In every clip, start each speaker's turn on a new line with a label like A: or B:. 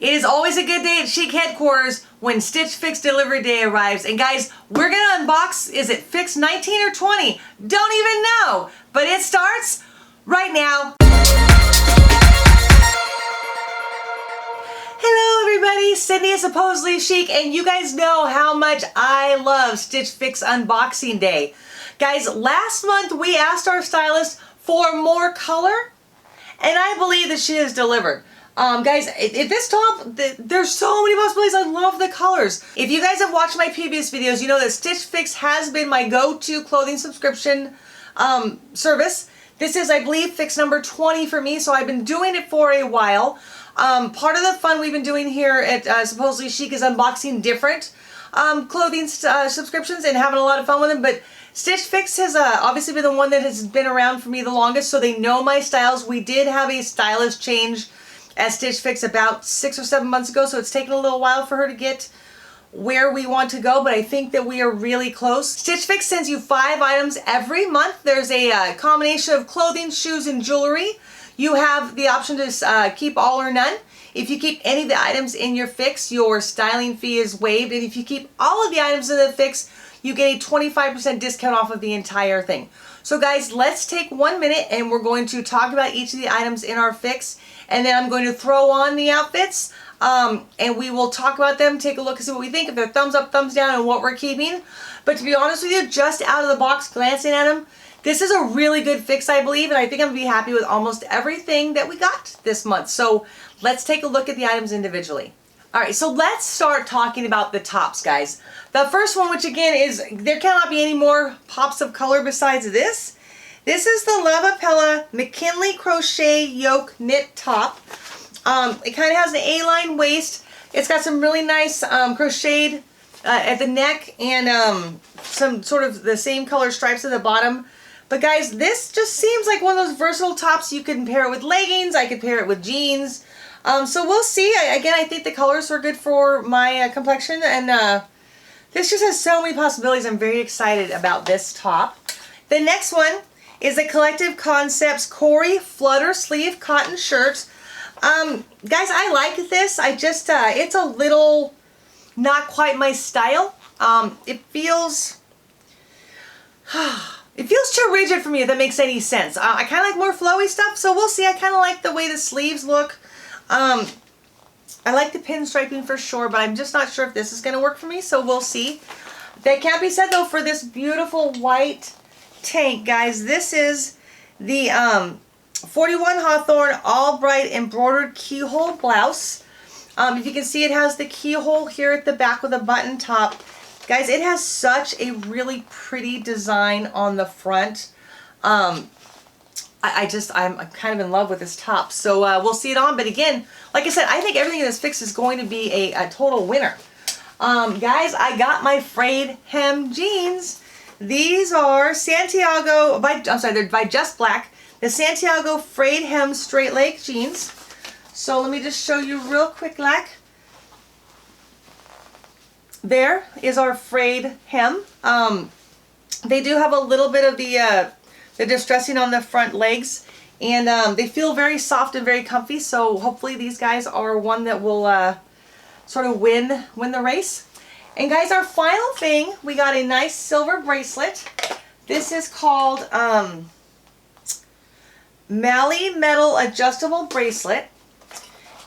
A: It is always a good day at Chic headquarters when Stitch Fix delivery day arrives. And guys, we're gonna unbox, is it Fix 19 or 20? Don't even know, but it starts right now. Hello everybody, Sydney is Supposedly Chic, and you guys know how much I love Stitch Fix unboxing day. Guys, last month we asked our stylist for more color, and I believe that she has delivered. Guys, at this top, there's so many possibilities. I love the colors. If you guys have watched my previous videos, you know that Stitch Fix has been my go-to clothing subscription service. This is, I believe, Fix number 20 for me, so I've been doing it for a while. Part of the fun we've been doing here at Supposedly Chic is unboxing different clothing subscriptions and having a lot of fun with them, but Stitch Fix has obviously been the one that has been around for me the longest, so they know my styles. We did have a stylist change at Stitch Fix about 6 or 7 months ago, so it's taken a little while for her to get where we want to go, but I think that we are really close. Stitch Fix sends you 5 items every month. There's a combination of clothing, shoes, and jewelry. You have the option to keep all or none. If you keep any of the items in your Fix, your styling fee is waived, and if you keep all of the items in the Fix, you get a 25% discount off of the entire thing. So guys, let's take 1 minute and we're going to talk about each of the items in our Fix, and then I'm going to throw on the outfits and we will talk about them, take a look and see what we think, if they're thumbs up, thumbs down, and what we're keeping. But to be honest with you, just out of the box, glancing at them, this is a really good Fix, I believe, and I think I'm going to be happy with almost everything that we got this month. So let's take a look at the items individually. Alright, so let's start talking about the tops, guys. The first one, which again is, there cannot be any more pops of color besides this. This is the Lavapella McKinley Crochet Yoke Knit Top. It kind of has an A-line waist. It's got some really nice crocheted at the neck and some sort of the same color stripes at the bottom. But guys, this just seems like one of those versatile tops. You can pair it with leggings, I could pair it with jeans. So we'll see. Again, I think the colors are good for my complexion, and this just has so many possibilities. I'm very excited about this top. The next one is the Collective Concepts Corey Flutter Sleeve Cotton Shirt. Guys, I like this. I just, it's a little not quite my style. It feels too rigid for me, if that makes any sense. I kind of like more flowy stuff, so we'll see. I kind of like the way the sleeves look. I like the pinstriping for sure, but I'm just not sure if this is going to work for me, so we'll see. That can't be said, though, for this beautiful white tank, guys. This is the 41 Hawthorne All Bright Embroidered Keyhole Blouse. If you can see, it has the keyhole here at the back with a button top. Guys, it has such a really pretty design on the front. I'm kind of in love with this top, so we'll see it on. But again, like I said, I think everything in this Fix is going to be a total winner. Guys, I got my frayed hem jeans. These are Santiago, they're by Just Black, the Santiago frayed hem straight leg jeans. So let me just show you real quick, there is our frayed hem. They do have a little bit of the distressing on the front legs, and they feel very soft and very comfy, so hopefully these guys are one that will sort of win the race. And guys, our final thing, we got a nice silver bracelet. This is called Mally Metal Adjustable Bracelet,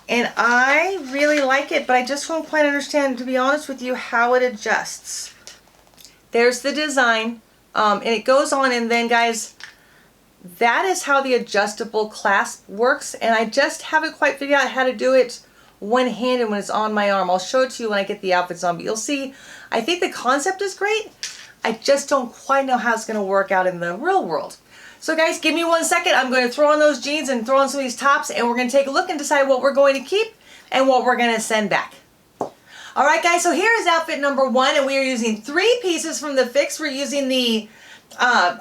A: and I really like it, but I just don't quite understand, to be honest with you, how it adjusts. There's the design, and it goes on, and then guys, that is how the adjustable clasp works, and I just haven't quite figured out how to do it one-handed when it's on my arm. I'll show it to you when I get the outfits on, but you'll see, I think the concept is great. I just don't quite know how it's going to work out in the real world. So guys, give me 1 second. I'm going to throw on those jeans and throw on some of these tops, and we're going to take a look and decide what we're going to keep and what we're going to send back. Alright guys, so here is outfit number 1, and we are using 3 pieces from the Fix. We're using the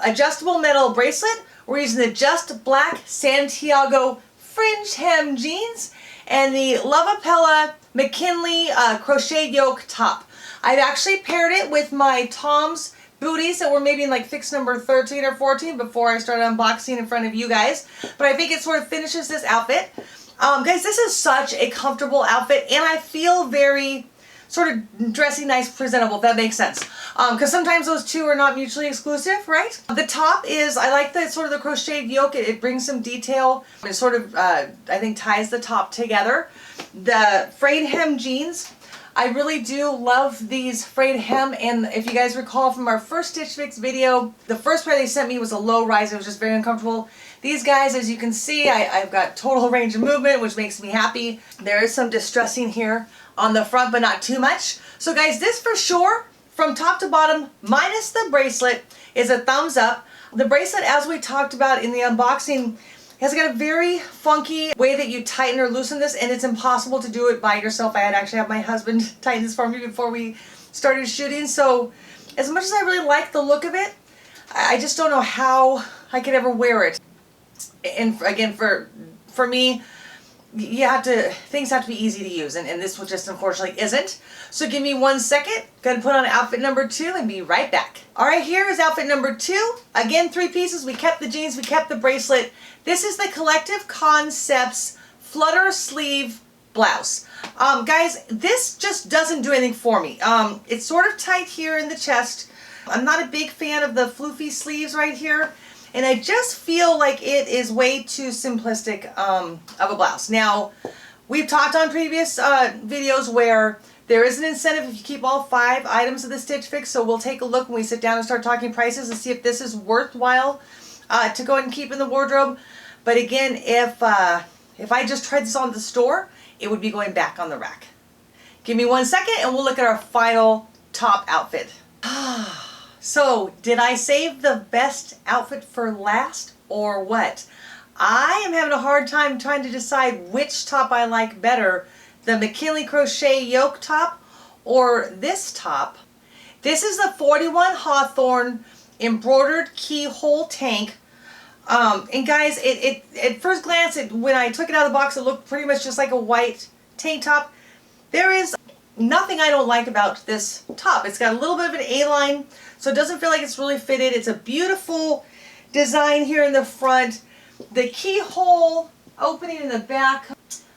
A: adjustable metal bracelet, we're using the Just Black Santiago fringe hem jeans, and the Lavapella McKinley crochet yoke top. I've actually paired it with my Tom's booties that were maybe in like Fix number 13 or 14 before I started unboxing in front of you guys. But I think it sort of finishes this outfit. Guys, this is such a comfortable outfit, and I feel very sort of dressy, nice, presentable, if that makes sense. Because sometimes those two are not mutually exclusive, right? The top is, I like the sort of the crocheted yoke. It brings some detail. It sort of, I think, ties the top together. The frayed hem jeans, I really do love these frayed hem, and if you guys recall from our first Stitch Fix video, the first pair they sent me was a low rise. It was just very uncomfortable. These guys, as you can see, I've got total range of movement, which makes me happy. There is some distressing here on the front, but not too much. So guys, this for sure, from top to bottom, minus the bracelet, is a thumbs up. The bracelet, as we talked about in the unboxing, has got a very funky way that you tighten or loosen this, and it's impossible to do it by yourself. I had actually had my husband tighten this for me before we started shooting. So as much as I really like the look of it, I just don't know how I could ever wear it. And again, for me, things have to be easy to use, and this one just unfortunately isn't. So give me 1 second. Gonna put on outfit number 2 and be right back. All right, here is outfit number 2. Again, 3 pieces. We kept the jeans, we kept the bracelet. This is the Collective Concepts Flutter Sleeve Blouse. Guys, this just doesn't do anything for me. It's sort of tight here in the chest. I'm not a big fan of the floofy sleeves right here. And I just feel like it is way too simplistic of a blouse. Now, we've talked on previous videos where there is an incentive if you keep all 5 items of the Stitch Fix. So we'll take a look when we sit down and start talking prices and see if this is worthwhile to go ahead and keep in the wardrobe. But again, if I just tried this on the store, it would be going back on the rack. Give me 1 second and we'll look at our final top outfit. So, did I save the best outfit for last or what? I am having a hard time trying to decide which top I like better, the McKinley Crochet Yoke top or this top. This is the 41 Hawthorne embroidered keyhole tank. And guys, at first glance, when I took it out of the box, it looked pretty much just like a white tank top. There is nothing I don't like about this top. It's got a little bit of an A-line, so it doesn't feel like it's really fitted. It's a beautiful design here in the front. The keyhole opening in the back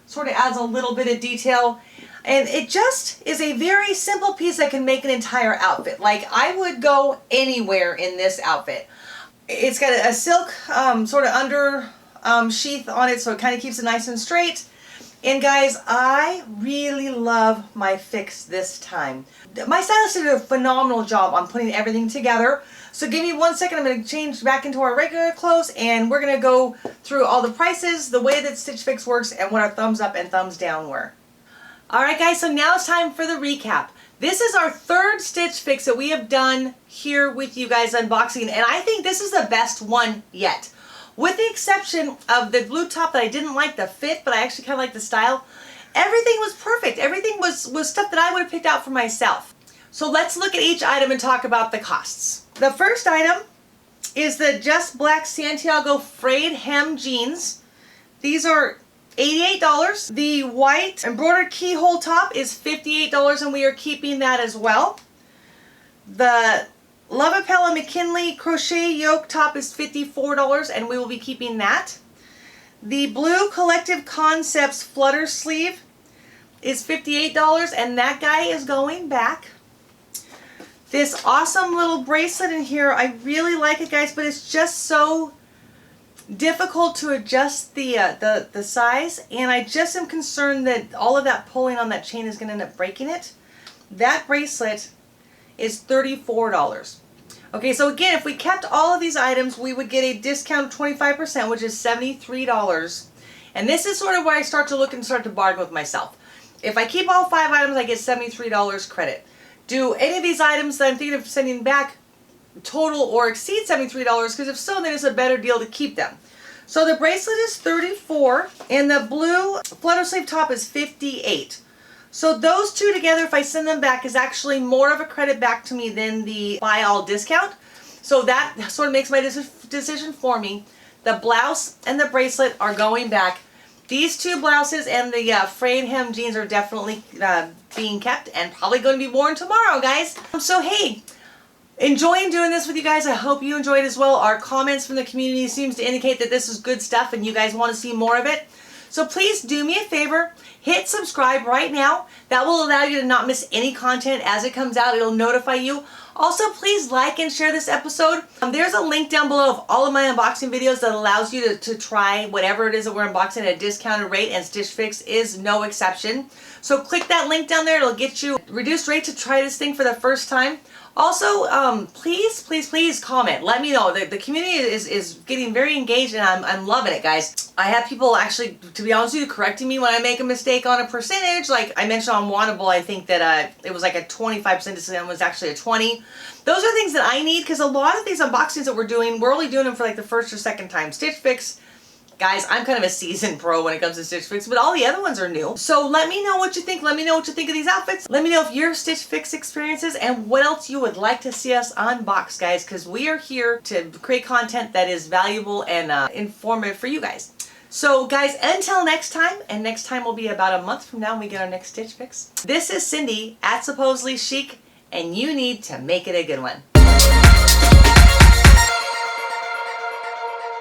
A: sort of adds a little bit of detail. And it just is a very simple piece that can make an entire outfit. Like, I would go anywhere in this outfit. It's got a silk sort of under sheath on it, so it kind of keeps it nice and straight. And guys, I really love my fix this time. My stylist did a phenomenal job on putting everything together. So give me 1 second, I'm going to change back into our regular clothes and we're going to go through all the prices, the way that Stitch Fix works, and what our thumbs up and thumbs down were. Alright guys, so now it's time for the recap. This is our 3rd Stitch Fix that we have done here with you guys unboxing, and I think this is the best one yet. With the exception of the blue top that I didn't like the fit, but I actually kind of like the style. Everything was perfect. Everything was stuff that I would have picked out for myself. So let's look at each item and talk about the costs. The first item is the Just Black Santiago frayed hem jeans. These are $88. The white embroidered keyhole top is $58, and we are keeping that as well. The La Vapella McKinley Crochet Yoke top is $54, and we will be keeping that. The blue Collective Concepts Flutter Sleeve is $58, and that guy is going back. This awesome little bracelet in here, I really like it, guys, but it's just so difficult to adjust the size, and I just am concerned that all of that pulling on that chain is going to end up breaking it. That bracelet is $34. Okay, so again, if we kept all of these items, we would get a discount of 25%, which is $73. And this is sort of where I start to look and start to bargain with myself. If I keep all 5 items, I get $73 credit. Do any of these items that I'm thinking of sending back total or exceed $73? Because if so, then it's a better deal to keep them. So the bracelet is $34, and the blue flutter sleeve top is $58. So those two together, if I send them back, is actually more of a credit back to me than the buy all discount. So that sort of makes my decision for me. The blouse and the bracelet are going back. These 2 blouses and the frayed hem jeans are definitely being kept and probably going to be worn tomorrow, guys. So hey, enjoying doing this with you guys. I hope you enjoyed as well. Our comments from the community seems to indicate that this is good stuff and you guys want to see more of it. So please do me a favor, hit subscribe right now. That will allow you to not miss any content as it comes out. It'll notify you. Also, please like and share this episode. There's a link down below of all of my unboxing videos that allows you to try whatever it is that we're unboxing at a discounted rate, and Stitch Fix is no exception. So click that link down there. It'll get you reduced rate to try this thing for the first time. Also, please comment. Let me know. The community is getting very engaged, and I'm loving it, guys. I have people actually, to be honest with you, correcting me when I make a mistake on a percentage. Like I mentioned on Wannable, I think that it was like a 25% discount, was actually a 20. Those are things that I need, because a lot of these unboxings that we're doing, we're only doing them for like the first or second time. Stitch Fix, guys, I'm kind of a seasoned pro when it comes to Stitch Fix, but all the other ones are new. So let me know what you think. Let me know what you think of these outfits. Let me know if your Stitch Fix experiences and what else you would like to see us unbox, guys, because we are here to create content that is valuable and informative for you guys. So guys, until next time, and next time will be about a month from now when we get our next Stitch Fix. This is Cindy at Supposedly Chic, and you need to make it a good one.